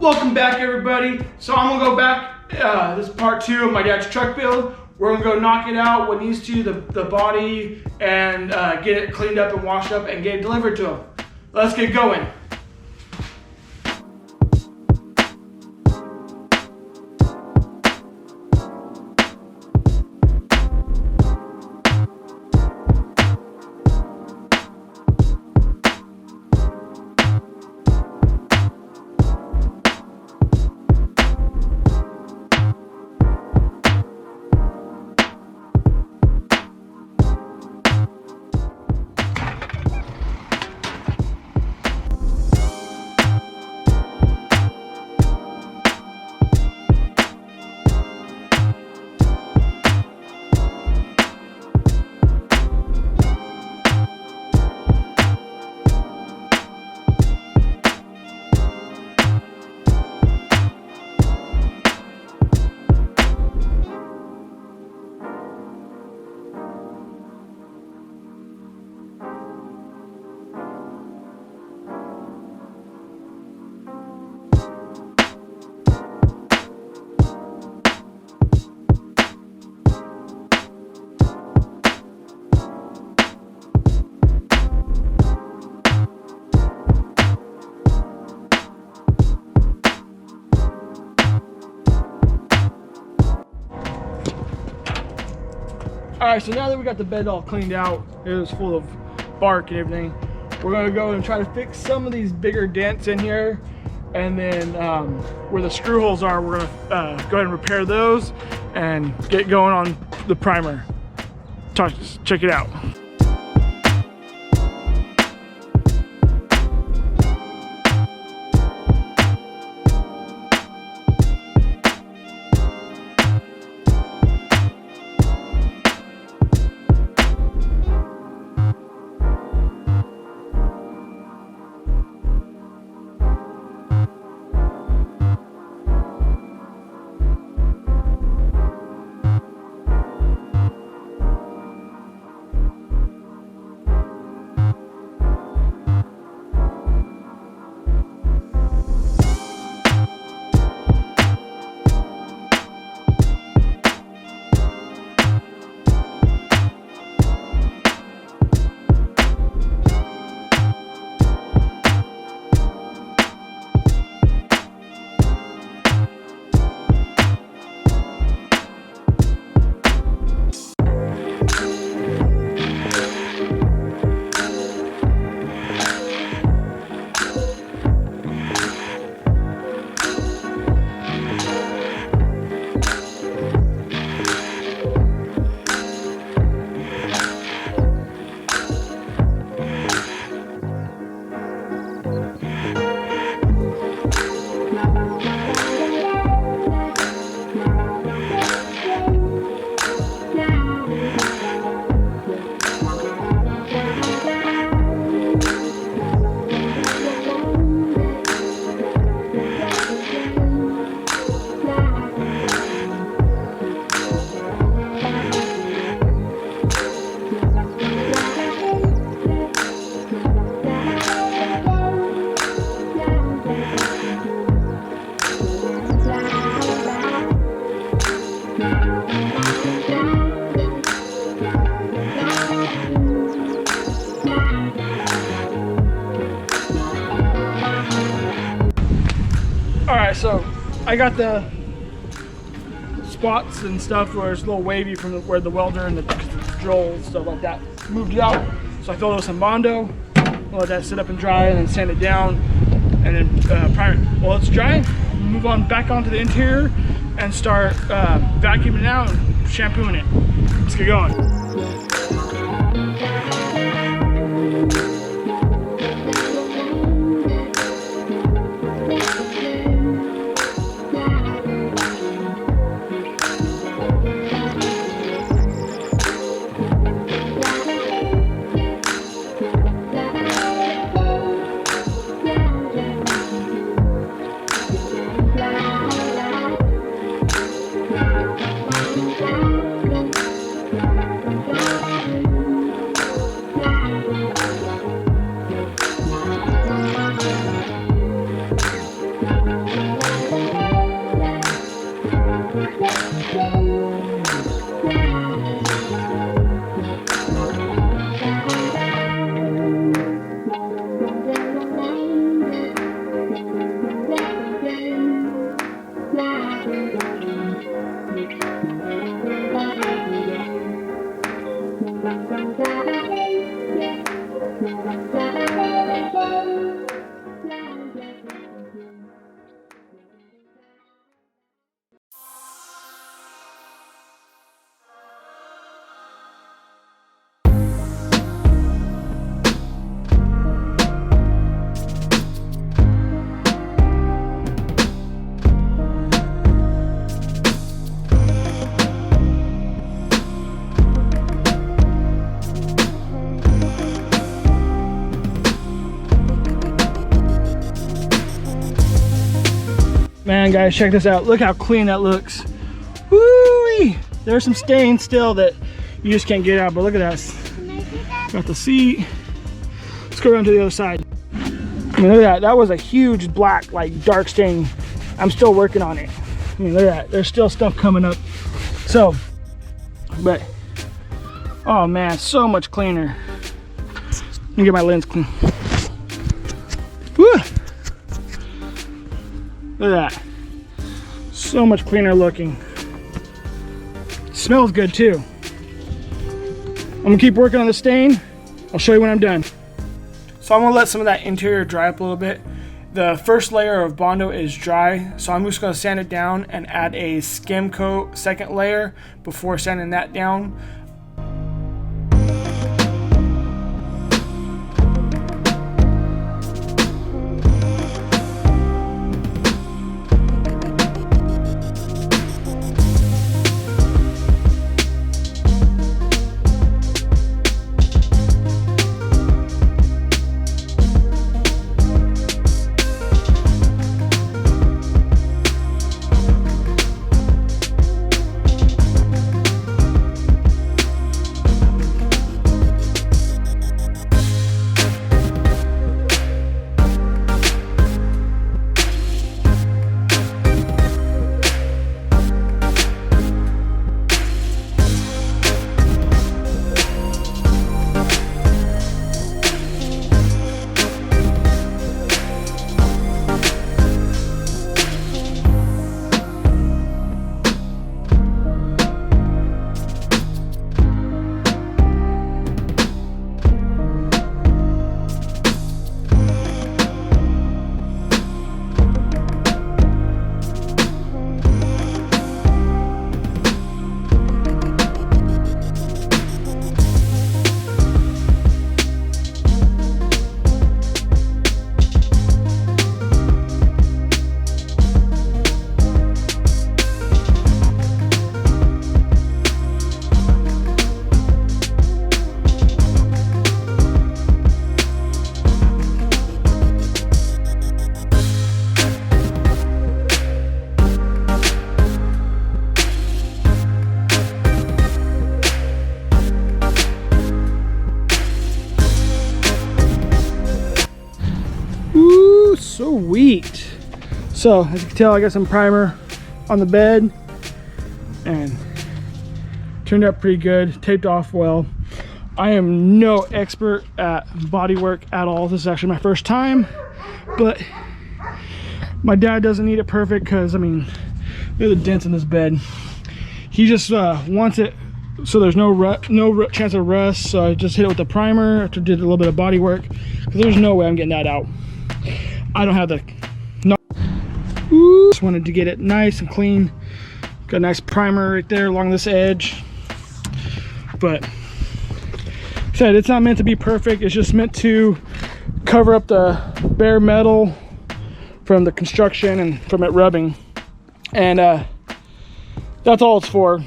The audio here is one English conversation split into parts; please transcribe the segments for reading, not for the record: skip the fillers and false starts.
Welcome back, everybody. So I'm gonna go back, this is part 2 of my dad's truck build. We're gonna go knock it out, what needs to, the body, and get it cleaned up and washed up and get it delivered to him. Let's get going. Alright, so now that we got the bed all cleaned out, it was full of bark and everything, we're going to go and try to fix some of these bigger dents in here, and then where the screw holes are, we're going to go ahead and repair those and get going on the primer. Check it out. Alright, so I got the spots and stuff where it's a little wavy from where the welder and the drill and stuff like that moved it out. So I filled it with some Bondo, let that sit up and dry, and then sand it down, and then prime it. Well, it's dry, move on back onto the interior and start vacuuming it out and shampooing it. Let's get going. Man, guys, check this out. Look how clean that looks. Woo-wee! There's some stains still that you just can't get out, but look at that. Got the seat. Let's go around to the other side. I mean, look at that. That was a huge black, like dark stain. I'm still working on it. I mean, look at that. There's still stuff coming up. So, but, oh man, so much cleaner. Let me get my lens clean. Woo! Look at that. So much cleaner looking. Smells good too. I'm gonna keep working on the stain. I'll show you when I'm done. So I'm gonna let some of that interior dry up a little bit. The first layer of Bondo is dry, so I'm just gonna sand it down and add a skim coat second layer before sanding that down. Sweet. So as you can tell, I got some primer on the bed and turned out pretty good, taped off well. I am no expert at body work at all. This is actually my first time, but my dad doesn't need it perfect because, I mean, look at the dents in this bed. He just wants it so there's no chance of rust, so I just hit it with the primer after did a little bit of body work, because there's no way I'm getting that out. I don't have the just wanted to get it nice and clean. Got a nice primer right there along this edge, but like I said, it's not meant to be perfect. It's just meant to cover up the bare metal from the construction and from it rubbing, and that's all it's for.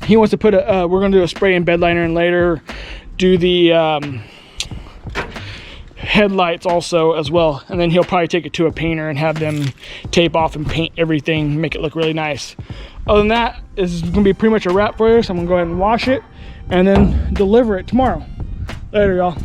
He wants to put a we're gonna do a spray and bed liner, and later do the headlights also as well, and then he'll probably take it to a painter and have them tape off and paint everything, make it look really nice. Other than that, this is gonna be pretty much a wrap for you, so I'm gonna go ahead and wash it and then deliver it tomorrow. Later, y'all.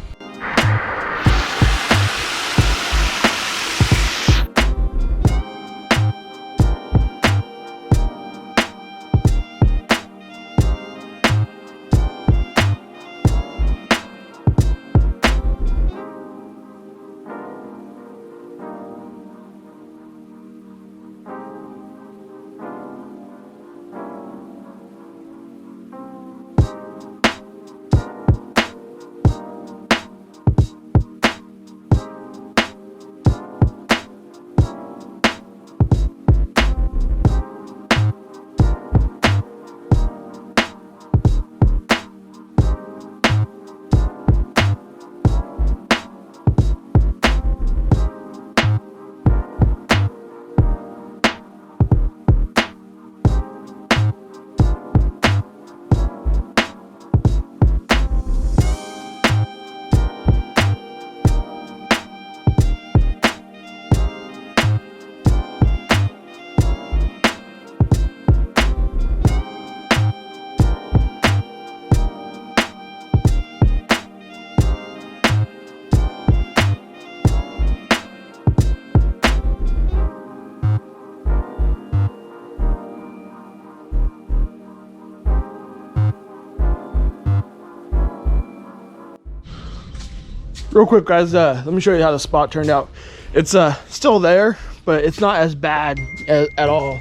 Real quick, guys, let me show you how the spot turned out. It's still there, but it's not as bad at all.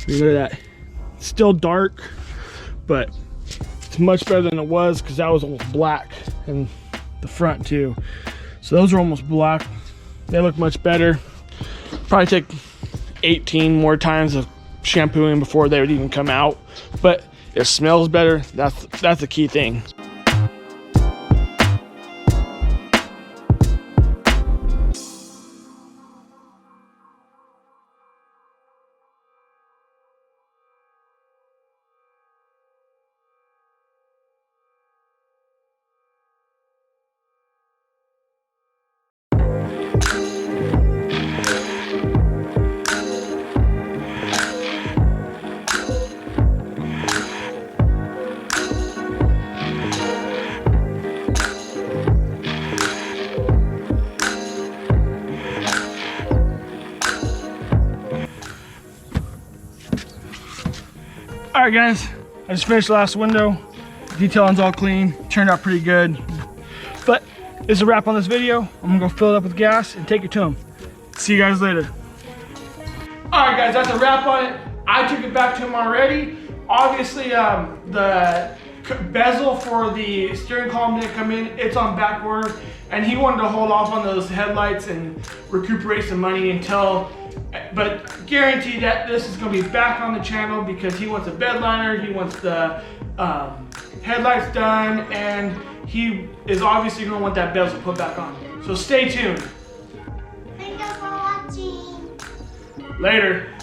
Look at that. It's still dark, but it's much better than it was because that was almost black, and the front too. So those are almost black. They look much better. Probably take 18 more times of shampooing before they would even come out, but it smells better. That's the key thing. All right, guys, I just finished the last window. Detailing's all clean, turned out pretty good. But this is a wrap on this video. I'm gonna go fill it up with gas and take it to them. See you guys later. All right, guys, that's a wrap on it. I took it back to him already. Obviously, the bezel for the steering column didn't come in. It's on back order, and he wanted to hold off on those headlights and recuperate some money until, but guarantee that this is going to be back on the channel because he wants a bed liner, he wants the headlights done, and he is obviously going to want that bezel put back on. So stay tuned. Thank you for watching. Later.